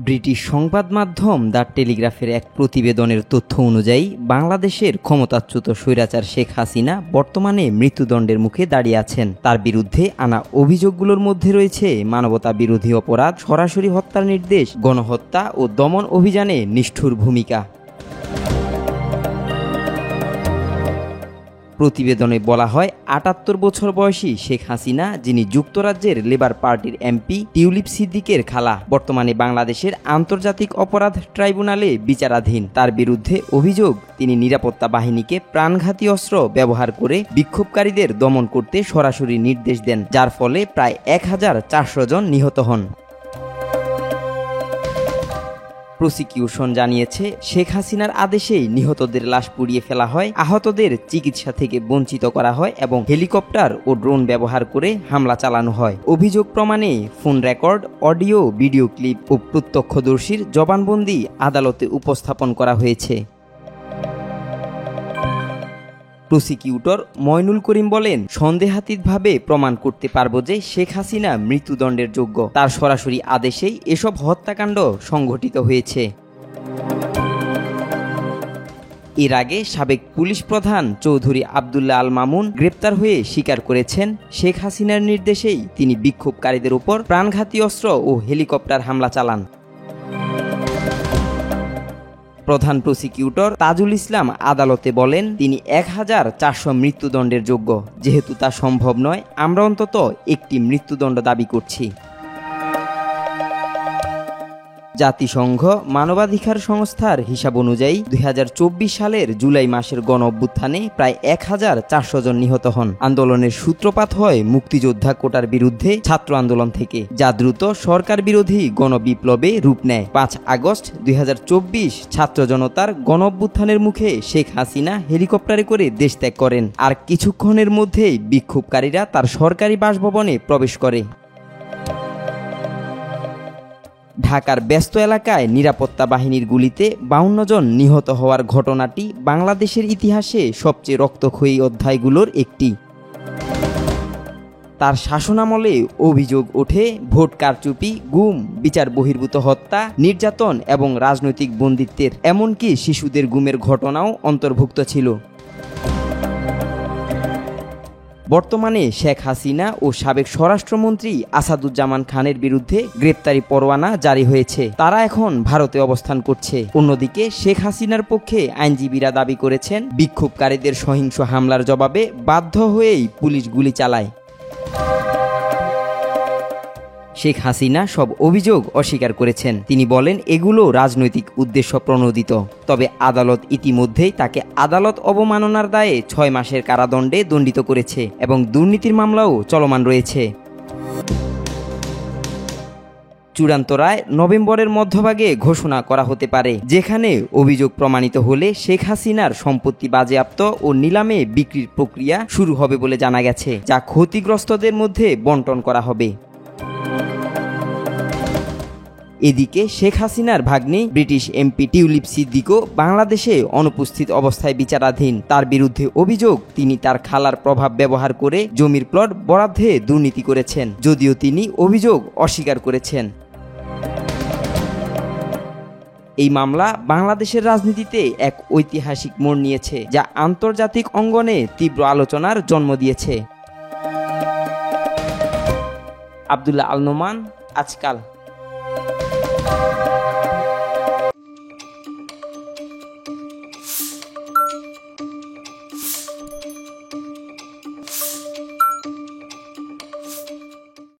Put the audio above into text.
British সংবাদ মাধ্যম the টেলিগ্রাফের এক প্রতিবেদনের তথ্য অনুযায়ী বাংলাদেশের ক্ষমতাচ্যুত স্বৈরাচার শেখ হাসিনা বর্তমানে মৃত্যুদণ্ডের মুখে দাঁড়িয়ে আছেন। তার বিরুদ্ধে আনা অভিযোগগুলোর মধ্যে রয়েছে মানবতা বিরোধী অপরাধ, সরাসরি হত্যার নির্দেশ, গণহত্যা ও দমন অভিযানে নিষ্ঠুর ভূমিকা। প্রতিবেদনে বলা হয়, ৭৮ বছর বয়সী শেখ হাসিনা, যিনি যুক্তরাজ্যের লেবার পার্টির এমপি টিউলিপ সিদ্দিকের খালা, বর্তমানে বাংলাদেশের আন্তর্জাতিক অপরাধ ট্রাইব্যুনালে বিচারাধীন। তার বিরুদ্ধে অভিযোগ, তিনি নিরাপত্তা বাহিনীকে প্রাণঘাতী অস্ত্র ব্যবহার করে বিক্ষোভকারীদের দমন করতে সরাসরি নির্দেশ দেন, যার ফলে প্রায় ১,৪০০ জন নিহত হন। প্রসিকিউশন জানিয়েছে, শেখ হাসিনার আদেশেই নিহতদের লাশ পুড়িয়ে ফেলা হয়, আহতদের চিকিৎসা থেকে বঞ্চিত করা হয় এবং হেলিকপ্টার ও ড্রোন ব্যবহার করে হামলা চালানো হয়। অভিযোগ প্রমাণে phone record, audio, video clip ও প্রত্যক্ষদর্শীর জবানবন্দি আদালতে উপস্থাপন করা হয়েছে। প্রসিকিউটর ময়নুল করিম বলেন, সন্দেহাতীতভাবে প্রমাণ করতে পারব যে শেখ হাসিনা মৃত্যুদণ্ডের যোগ্য। তার সরাসরি আদেশেই এসব হত্যাকাণ্ড সংঘটিত হয়েছে। এর আগে সাবেক পুলিশ প্রধান চৌধুরী আবদুল্লাহ আল মামুন গ্রেপ্তার হয়ে স্বীকার করেছেন, শেখ হাসিনার নির্দেশেই তিনি বিক্ষোভকারীদের উপর প্রাণঘাতী অস্ত্র ও হেলিকপ্টার হামলা চালান। প্রধান প্রসিকিউটর তাজুল ইসলাম আদালতে বলেন, তিনি ১,৪০০ মৃত্যুদণ্ডের যোগ্য। যেহেতু তা সম্ভব নয়, আমরা অন্তত একটি মৃত্যুদণ্ড দাবি করছি। জাতিসংঘ মানবাধিকার সংস্থার হিসাব অনুযায়ী ২০২৪ সালের জুলাই মাসের গণঅভ্যুত্থানে প্রায় ১,৪০০ জন নিহত হন। আন্দোলনের সূত্রপাত হয় মুক্তিযোদ্ধা কোটার বিরুদ্ধে ছাত্র আন্দোলন থেকে, যা দ্রুত সরকার বিরোধী গণবিপ্লবে রূপ নেয়। ৫ আগস্ট ২০২৪ ছাত্র জনতার গণঅভ্যুত্থানের মুখে শেখ হাসিনা হেলিকপ্টারে করে দেশ ত্যাগ করেন, আর কিছুক্ষণের মধ্যেই বিক্ষোভকারীরা তার সরকারি বাসভবনে প্রবেশ করে। ঢাকার ব্যস্ত এলাকায় নিরাপত্তা বাহিনীর গুলিতে ৫২ জন নিহত হওয়ার ঘটনাটি বাংলাদেশের ইতিহাসে সবচেয়ে রক্তক্ষয়ী অধ্যায়গুলোর একটি। তার শাসনামলে অভিযোগ ওঠে ভোট কারচুপি, গুম, বিচার বহির্ভূত হত্যা, নির্যাতন এবং রাজনৈতিক বন্দিত্বের, এমনকি শিশুদের গুমের ঘটনাও অন্তর্ভুক্ত ছিল। বর্তমানে শেখ হাসিনা ও সাবেক স্বরাষ্ট্রমন্ত্রী আসাদুজ্জামান খানের বিরুদ্ধে গ্রেপ্তারি পরোয়ানা জারি হয়েছে। তারা এখন ভারতে অবস্থান করছে। অন্যদিকে শেখ হাসিনার পক্ষে আইনজীবীরা দাবি করেছেন, বিক্ষোভকারীদের সহিংস হামলার জবাবে বাধ্য হয়েই পুলিশ গুলি চালায়। শেখ হাসিনা সব অভিযোগ অস্বীকার করেছেন। তিনি বলেন, এগুলো রাজনৈতিক উদ্দেশ্য প্রণোদিত। তবে আদালত ইতিমধ্যেই তাকে আদালত অবমাননার দায়ে ৬ মাসের কারাদণ্ডে দণ্ডিত করেছে এবং দুর্নীতির মামলাও চলমান রয়েছে। চূড়ান্ত রায় নভেম্বরের মধ্যভাগে ঘোষণা করা হতে পারে, যেখানে অভিযোগ প্রমাণিত হলে শেখ হাসিনার সম্পত্তি বাজেয়াপ্ত ও নিলামে বিক্রির প্রক্রিয়া শুরু হবে বলে জানা গেছে, যা ক্ষতিগ্রস্তদের মধ্যে বণ্টন করা হবে। এদিকে শেখ হাসিনার ভাগ্নে ব্রিটিশ এমপি টিউলিপ সিদ্দিকও বাংলাদেশে অনুপস্থিত অবস্থায় বিচারাধীন। তার বিরুদ্ধে অভিযোগ, তিনি তার খালার প্রভাব ব্যবহার করে জমির প্লট বরাদ্দে দুর্নীতি করেছেন, যদিও তিনি অভিযোগ অস্বীকার করেছেন। এই মামলা বাংলাদেশের রাজনীতিতে এক ঐতিহাসিক মোড় নিয়েছে, যা আন্তর্জাতিক অঙ্গনে তীব্র আলোচনার জন্ম দিয়েছে। আবদুল্লাহ আল নোমান, আজকাল।